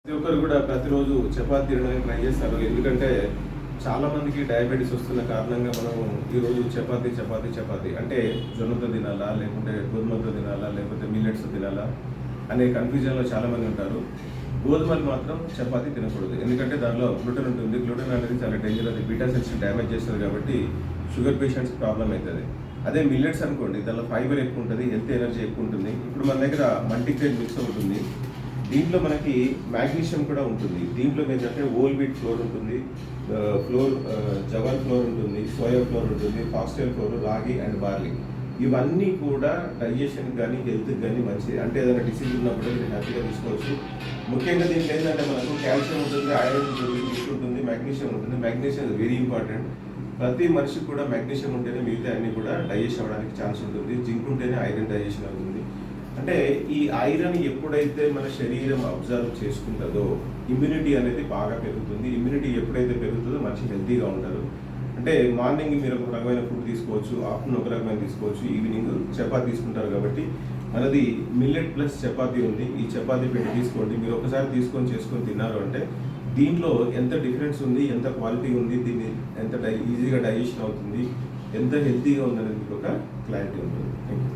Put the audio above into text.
ప్రతి ఒక్కరు కూడా ప్రతిరోజు చపాతీ తినడానికి ట్రై చేస్తారు. ఎందుకంటే చాలా మందికి డయాబెటీస్ వస్తున్న కారణంగా మనం ఈరోజు చపాతీ చపాతీ చపాతీ అంటే జొన్నతో తినాలా, లేకుంటే గోధుమలతో తినాలా, లేకపోతే మిల్లెట్స్తో తినాలా అనే కన్ఫ్యూజన్లో చాలామంది ఉంటారు. గోధుమలు మాత్రం చపాతీ తినకూడదు. ఎందుకంటే దానిలో గ్లూటెన్ ఉంటుంది. గ్లూటెన్ అనేది చాలా డేంజర్. అది బీటా సెల్స్ని డ్యామేజ్ చేస్తుంది కాబట్టి షుగర్ పేషెంట్స్ ప్రాబ్లం అవుతుంది. అదే మిల్లెట్స్ అనుకోండి, దానిలో ఫైబర్ ఎక్కువ ఉంటుంది, హెల్త్ ఎనర్జీ ఎక్కువ ఉంటుంది. ఇప్పుడు మన దగ్గర మల్టీగ్రెయిన్ మిక్స్ ఉంటుంది. దీంట్లో మనకి మ్యాగ్నీషియం కూడా ఉంటుంది. దీంట్లో ఏంటంటే హోల్ వీట్ ఫ్లోర్ ఉంటుంది, జవాన్ ఫ్లోర్ ఉంటుంది, సోయా ఫ్లోర్ ఉంటుంది, ఫాక్స్టైల్ ఫ్లోర్, రాగి అండ్ బార్లీ. ఇవన్నీ కూడా డైజెషన్ కానీ హెల్త్కి కానీ మంచిది. అంటే ఏదైనా డిసీజ్ ఉన్నప్పుడు మీరు హ్యాపీగా తీసుకోవచ్చు. ముఖ్యంగా దీంట్లో ఏంటంటే మనకు కాల్షియం ఉంటుంది, ఐరన్ ఉంటుంది, ఫిష్ ఉంటుంది, మ్యాగ్నీషియం ఉంటుంది. Magnesium is very important. ప్రతి మనిషికి కూడా మ్యాగ్నీషియం ఉంటేనే మిగతా అన్ని కూడా డైజెస్ట్ అవ్వడానికి ఛాన్స్ ఉంటుంది. జింక్ ఉంటేనే ఐరన్ డైజెషన్ అవుతుంది. అంటే ఈ ఐరన్ ఎప్పుడైతే మన శరీరం అబ్జర్వ్ చేసుకుంటుందో ఇమ్యూనిటీ అనేది బాగా పెరుగుతుంది. ఇమ్యూనిటీ ఎప్పుడైతే పెరుగుతుందో మనిషి హెల్తీగా ఉంటారు. అంటే మార్నింగ్ మీరు ఒక రకమైన ఫుడ్ తీసుకోవచ్చు, ఆఫ్టర్నూన్ ఒక రకమైన తీసుకోవచ్చు, ఈవినింగ్ చపాతీ తీసుకుంటారు. కాబట్టి మనది మిల్లెట్ ప్లస్ చపాతీ ఉంది. ఈ చపాతీ పెట్టి తీసుకోండి. మీరు ఒకసారి చేసుకొని తిన్నారు అంటే దీంట్లో ఎంత డిఫరెన్స్ ఉంది, ఎంత క్వాలిటీ ఉంది, దీన్ని ఎంత ఈజీగా డైజెషన్ అవుతుంది, ఎంత హెల్తీగా ఉందనేది మీకు ఒక క్లారిటీ ఉంటుంది. Thank you.